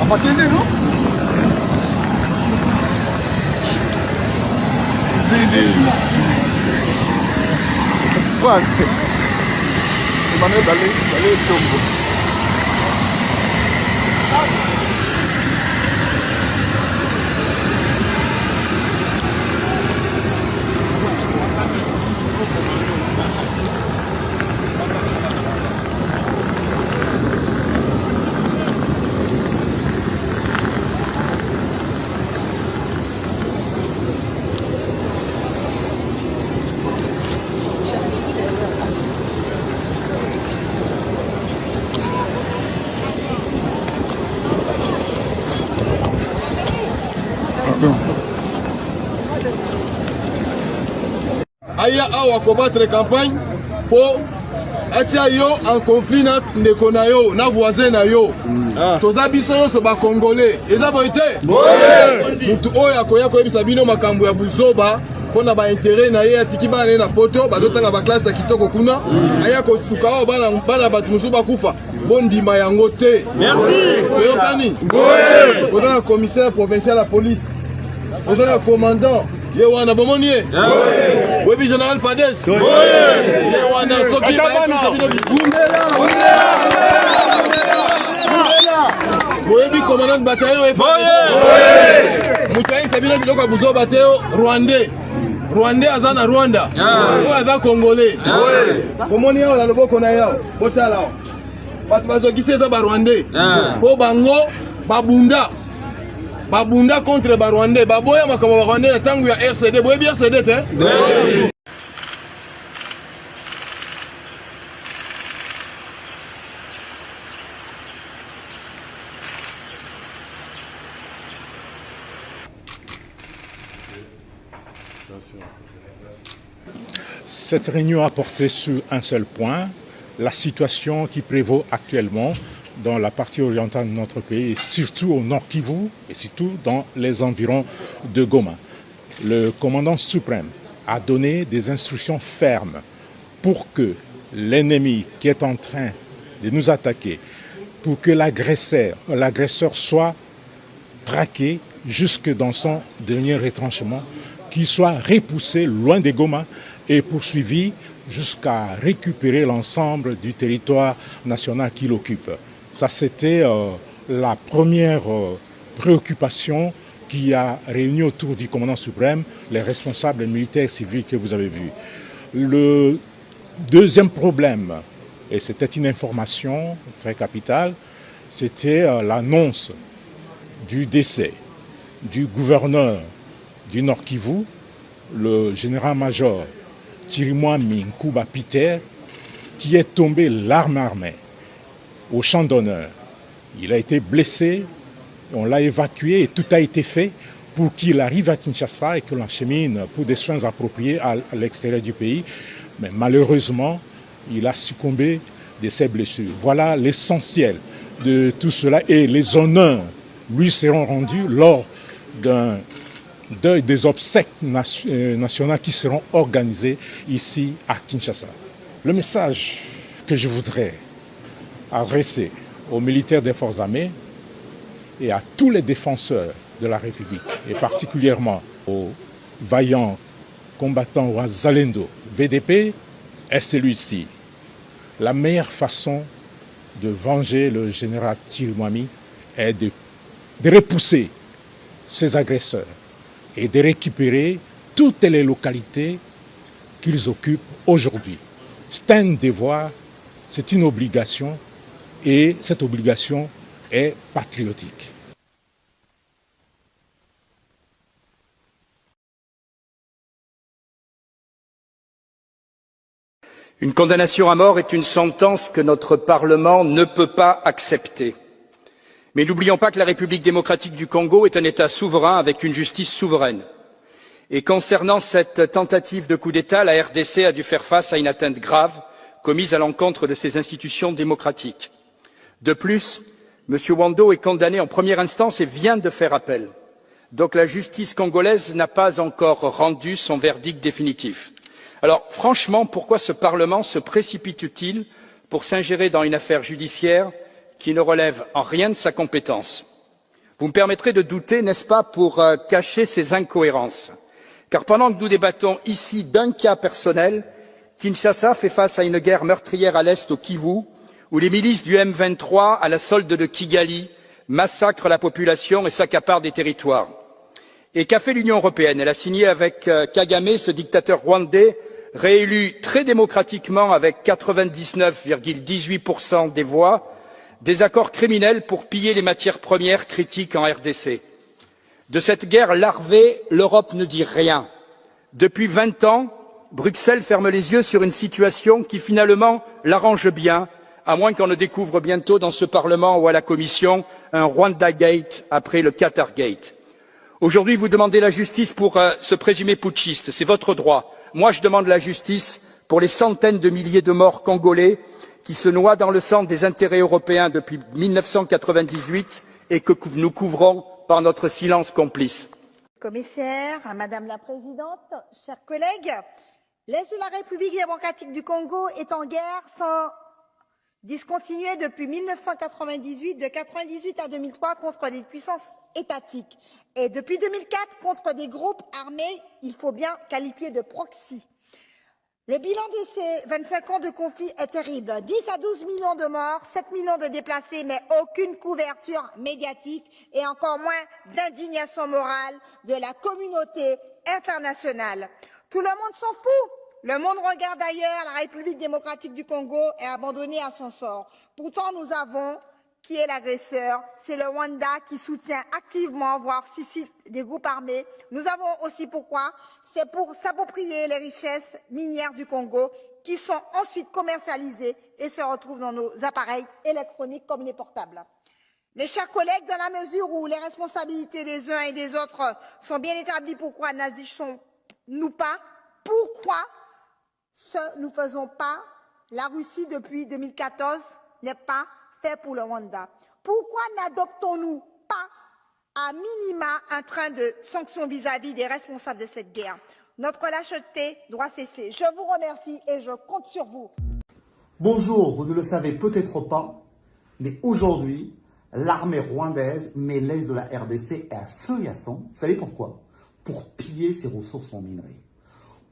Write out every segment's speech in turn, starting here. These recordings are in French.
Apakende, non? Zindi. Quoi? Emmanuel d'aller Tongo. Aya awa combattre campagne pour atia yo en conflit na ndeko na yo na voisin na yo. Toza biso yo so ba congolais. Eza boite? Mutu oyo akoya koyebisa bino makambo ya buzoba pona ba intérêt na ye atiki bana na poto bazotanga ba classe ya kitoko kuna. Aya ko suka o bana batu musu bakufa. Bondima yango te. Merci. Toyokani? Ngoye. Oza na commissaire provincial la police. Oza na commandant Yewana Bomonie. Webi Général Pades. Yewana Soki Webi commandant bataillon Mutaï Sabino Biloko Buzo Bateo Rwandais. Rwandais azana Rwanda. Ou azan Congolais. Bomonie on a le beau qu'on a yao. Botala. Batbazo qui c'est ça Rwandais. Po bango babunda. Babunda contre Barwandais, Baboya makama Barwandais na tangu ya RCD, boye bi RCD te? Oui. Cette réunion a porté sur un seul point, la situation qui prévaut actuellement dans la partie orientale de notre pays, et surtout au Nord Kivu, et surtout dans les environs de Goma. Le commandant suprême a donné des instructions fermes pour que l'ennemi qui est en train de nous attaquer, pour que l'agresseur soit traqué jusque dans son dernier retranchement, qu'il soit repoussé loin de Goma et poursuivi jusqu'à récupérer l'ensemble du territoire national qu'il occupe. Ça, c'était la première préoccupation qui a réuni autour du commandant suprême les responsables militaires et civils que vous avez vus. Le deuxième problème, et c'était une information très capitale, c'était l'annonce du décès du gouverneur du Nord Kivu, le général-major Chirimwami Nkuba Peter, qui est tombé l'arme armée au champ d'honneur. Il a été blessé, on l'a évacué et tout a été fait pour qu'il arrive à Kinshasa et que l'achemine pour des soins appropriés à l'extérieur du pays. Mais malheureusement, il a succombé de ses blessures. Voilà l'essentiel de tout cela et les honneurs lui seront rendus lors des obsèques nationales qui seront organisées ici à Kinshasa. Le message que je voudrais adressé aux militaires des forces armées et à tous les défenseurs de la République, et particulièrement aux vaillants combattants Wazalendo VDP, est celui-ci. La meilleure façon de venger le général Chirimwami est de repousser ces agresseurs et de récupérer toutes les localités qu'ils occupent aujourd'hui. C'est un devoir, c'est une obligation, et cette obligation est patriotique. Une condamnation à mort est une sentence que notre Parlement ne peut pas accepter. Mais n'oublions pas que la République démocratique du Congo est un État souverain avec une justice souveraine. Et concernant cette tentative de coup d'État, la RDC a dû faire face à une atteinte grave commise à l'encontre de ses institutions démocratiques. De plus, M. Wando est condamné en première instance et vient de faire appel. Donc la justice congolaise n'a pas encore rendu son verdict définitif. Alors franchement, pourquoi ce Parlement se précipite-t-il pour s'ingérer dans une affaire judiciaire qui ne relève en rien de sa compétence? Vous me permettrez de douter, n'est-ce pas, pour cacher ces incohérences. Car pendant que nous débattons ici d'un cas personnel, Kinshasa fait face à une guerre meurtrière à l'est au Kivu, où les milices du M23, à la solde de Kigali, massacrent la population et s'accaparent des territoires. Et qu'a fait l'Union européenne? Elle a signé avec Kagame, ce dictateur rwandais, réélu très démocratiquement avec 99,18% des voix, des accords criminels pour piller les matières premières critiques en RDC. De cette guerre larvée, l'Europe ne dit rien. Depuis 20 ans, Bruxelles ferme les yeux sur une situation qui finalement l'arrange bien, à moins qu'on ne découvre bientôt dans ce Parlement ou à la Commission un Rwanda Gate après le Qatar Gate. Aujourd'hui, vous demandez la justice pour ce présumé putschiste, c'est votre droit. Moi, je demande la justice pour les centaines de milliers de morts congolais qui se noient dans le sang des intérêts européens depuis 1998 et que nous couvrons par notre silence complice. Commissaire, Madame la Présidente, chers collègues, l'Est de la République démocratique du Congo est en guerre sans discontinuer depuis 1998, de 1998 à 2003 contre des puissances étatiques et depuis 2004 contre des groupes armés, il faut bien qualifier de proxy. Le bilan de ces 25 ans de conflit est terrible. 10 à 12 millions de morts, 7 millions de déplacés, mais aucune couverture médiatique et encore moins d'indignation morale de la communauté internationale. Tout le monde s'en fout. Le monde regarde ailleurs, la République démocratique du Congo est abandonnée à son sort. Pourtant, nous avons qui est l'agresseur, c'est le Rwanda qui soutient activement, voire suscite des groupes armés. Nous avons aussi pourquoi, c'est pour s'approprier les richesses minières du Congo qui sont ensuite commercialisées et se retrouvent dans nos appareils électroniques comme les portables. Mes chers collègues, dans la mesure où les responsabilités des uns et des autres sont bien établies, pourquoi n'agissons-nous pas? Pourquoi nous ne faisons pas? La Russie, depuis 2014, n'est pas fait pour le Rwanda. Pourquoi n'adoptons-nous pas à minima un train de sanctions vis-à-vis des responsables de cette guerre? Notre lâcheté doit cesser. Je vous remercie et je compte sur vous. Bonjour, vous ne le savez peut-être pas, mais aujourd'hui, l'armée rwandaise met l'est de la RDC à feu et à sang. Vous savez pourquoi? Pour piller ses ressources en minerais.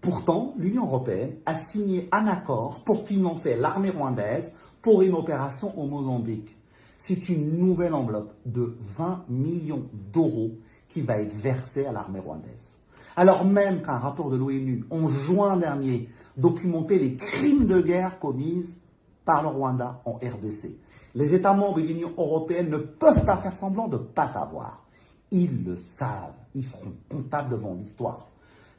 Pourtant, l'Union européenne a signé un accord pour financer l'armée rwandaise pour une opération au Mozambique. C'est une nouvelle enveloppe de 20 millions d'euros qui va être versée à l'armée rwandaise. Alors même qu'un rapport de l'ONU en juin dernier documentait les crimes de guerre commis par le Rwanda en RDC. Les États membres de l'Union européenne ne peuvent pas faire semblant de ne pas savoir. Ils le savent, ils seront comptables devant l'histoire.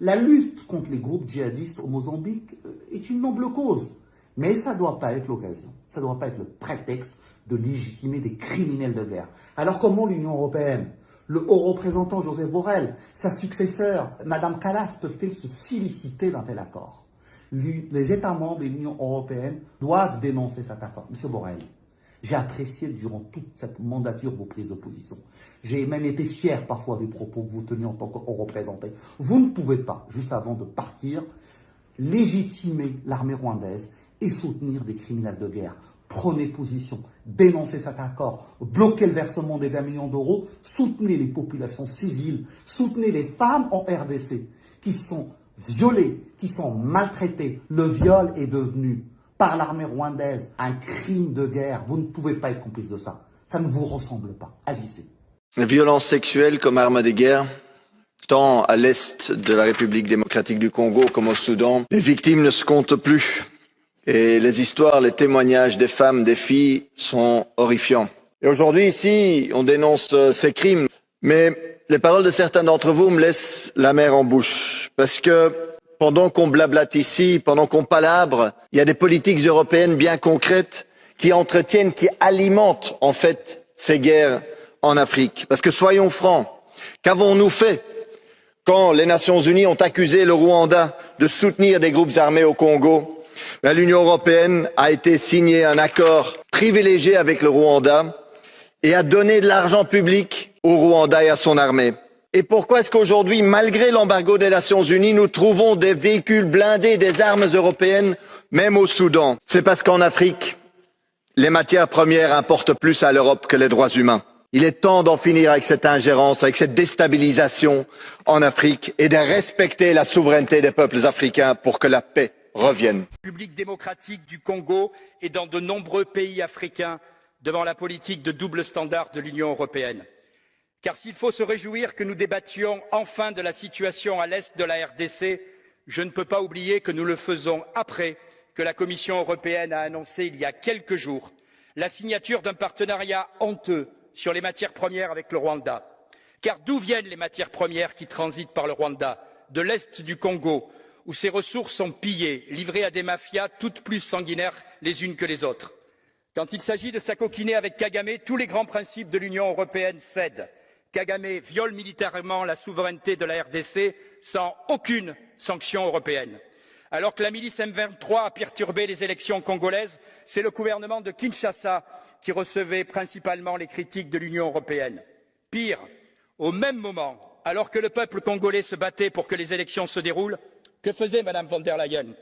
La lutte contre les groupes djihadistes au Mozambique est une noble cause, mais ça ne doit pas être l'occasion, ça ne doit pas être le prétexte de légitimer des criminels de guerre. Alors comment l'Union européenne, le haut représentant Joseph Borrell, sa successeur, Madame Kallas, peuvent-ils se féliciter d'un tel accord? Les États membres de l'Union européenne doivent dénoncer cet accord. Monsieur Borrell, j'ai apprécié durant toute cette mandature vos prises de position. J'ai même été fier parfois des propos que vous teniez en tant que haut représentant. Vous ne pouvez pas, juste avant de partir, légitimer l'armée rwandaise et soutenir des criminels de guerre. Prenez position, dénoncez cet accord, bloquez le versement des 20 millions d'euros, soutenez les populations civiles, soutenez les femmes en RDC qui sont violées, qui sont maltraitées. Le viol est devenu, par l'armée rwandaise, un crime de guerre. Vous ne pouvez pas être complice de ça. Ça ne vous ressemble pas. Agissez. La violence sexuelle comme arme de guerre, tant à l'est de la République démocratique du Congo comme au Soudan, les victimes ne se comptent plus. Et les histoires, les témoignages des femmes, des filles sont horrifiants. Et aujourd'hui, ici, on dénonce ces crimes. Mais les paroles de certains d'entre vous me laissent la mer en bouche. Parce que pendant qu'on blablate ici, pendant qu'on palabre, il y a des politiques européennes bien concrètes qui entretiennent, qui alimentent en fait ces guerres en Afrique. Parce que soyons francs, qu'avons-nous fait quand les Nations Unies ont accusé le Rwanda de soutenir des groupes armés au Congo? L'Union européenne a été signé un accord privilégié avec le Rwanda et a donné de l'argent public au Rwanda et à son armée. Et pourquoi est-ce qu'aujourd'hui, malgré l'embargo des Nations Unies, nous trouvons des véhicules blindés, des armes européennes, même au Soudan? C'est parce qu'en Afrique, les matières premières importent plus à l'Europe que les droits humains. Il est temps d'en finir avec cette ingérence, avec cette déstabilisation en Afrique et de respecter la souveraineté des peuples africains pour que la paix revienne. République démocratique du Congo et dans de nombreux pays africains devant la politique de double standard de l'Union européenne. Car s'il faut se réjouir que nous débattions enfin de la situation à l'est de la RDC, je ne peux pas oublier que nous le faisons après que la Commission européenne a annoncé il y a quelques jours la signature d'un partenariat honteux sur les matières premières avec le Rwanda. Car d'où viennent les matières premières qui transitent par le Rwanda? De l'est du Congo, où ces ressources sont pillées, livrées à des mafias toutes plus sanguinaires les unes que les autres. Quand il s'agit de s'acoquiner avec Kagame, tous les grands principes de l'Union européenne cèdent. Kagame viole militairement la souveraineté de la RDC sans aucune sanction européenne. Alors que la milice M23 a perturbé les élections congolaises, c'est le gouvernement de Kinshasa qui recevait principalement les critiques de l'Union européenne. Pire, au même moment, alors que le peuple congolais se battait pour que les élections se déroulent, que faisait Mme von der Leyen?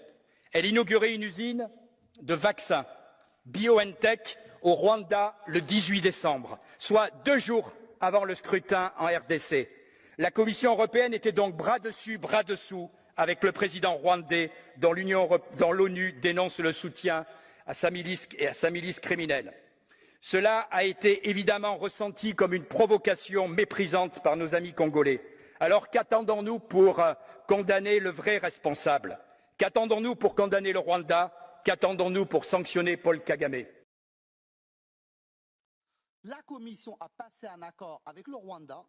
Elle inaugurait une usine de vaccins BioNTech au Rwanda le 18 décembre, soit 2 jours avant le scrutin en RDC. La Commission européenne était donc bras dessus, bras dessous avec le président rwandais dont l'ONU dénonce le soutien à sa milice et à sa milice criminelle. Cela a été évidemment ressenti comme une provocation méprisante par nos amis congolais. Alors qu'attendons-nous pour condamner le vrai responsable? Qu'attendons-nous pour condamner le Rwanda? Qu'attendons-nous pour sanctionner Paul Kagame? La Commission a passé un accord avec le Rwanda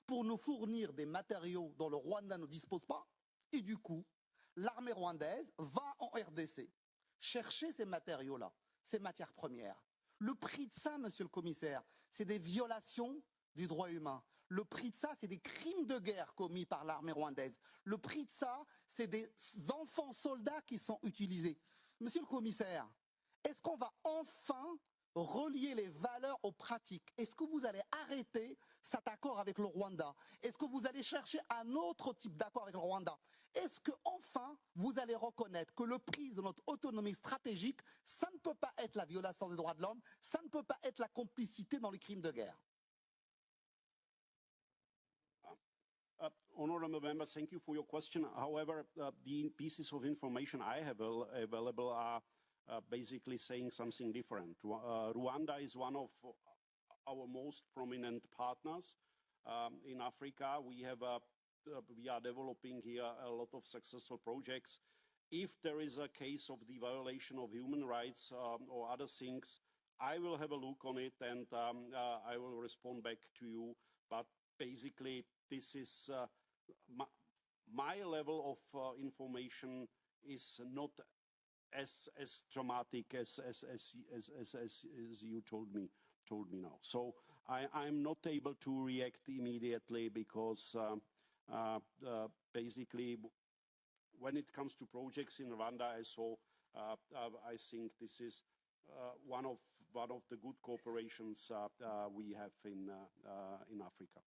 pour nous fournir des matériaux dont le Rwanda ne dispose pas. Et du coup, l'armée rwandaise va en RDC chercher ces matériaux-là, ces matières premières. Le prix de ça, monsieur le commissaire, c'est des violations du droit humain. Le prix de ça, c'est des crimes de guerre commis par l'armée rwandaise. Le prix de ça, c'est des enfants soldats qui sont utilisés. Monsieur le commissaire, est-ce qu'on va enfin relier les valeurs aux pratiques? Est-ce que vous allez arrêter cet accord avec le Rwanda? Est-ce que vous allez chercher un autre type d'accord avec le Rwanda? Est-ce que enfin vous allez reconnaître que le prix de notre autonomie stratégique, ça ne peut pas être la violation des droits de l'homme, ça ne peut pas être la complicité dans les crimes de guerre? Honourable member, thank you for your question. However, the pieces of information I have available are basically saying something different. Rwanda is one of our most prominent partners in Africa. We are developing here a lot of successful projects. If there is a case of the violation of human rights or other things, I will have a look on it and I will respond back to you. But basically, this is my level of information is not as dramatic as you told me now. So I'm not able to react immediately because basically when it comes to projects in Rwanda, I think this is one of the good cooperations we have in Africa.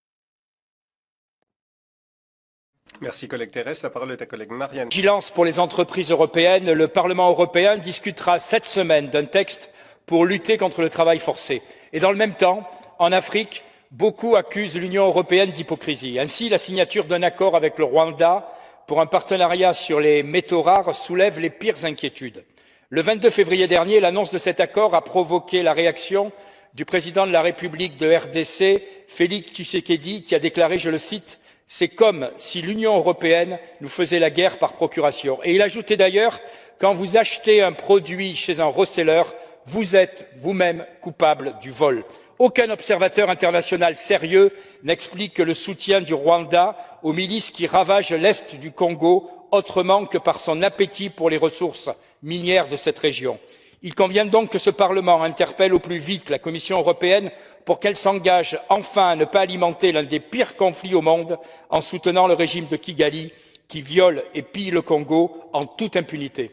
Merci, collègue Thérèse. La parole est à collègue Marianne. Vigilance pour les entreprises européennes. Le Parlement européen discutera cette semaine d'un texte pour lutter contre le travail forcé. Et dans le même temps, en Afrique, beaucoup accusent l'Union européenne d'hypocrisie. Ainsi, la signature d'un accord avec le Rwanda pour un partenariat sur les métaux rares soulève les pires inquiétudes. Le 22 février dernier, l'annonce de cet accord a provoqué la réaction du président de la République de RDC, Félix Tshisekedi, qui a déclaré, je le cite, « C'est comme si l'Union européenne nous faisait la guerre par procuration ». Et il ajoutait d'ailleurs, « Quand vous achetez un produit chez un reseller, vous êtes vous-même coupable du vol ». Aucun observateur international sérieux n'explique que le soutien du Rwanda aux milices qui ravagent l'est du Congo autrement que par son appétit pour les ressources minières de cette région. Il convient donc que ce Parlement interpelle au plus vite la Commission européenne pour qu'elle s'engage enfin à ne pas alimenter l'un des pires conflits au monde en soutenant le régime de Kigali qui viole et pille le Congo en toute impunité.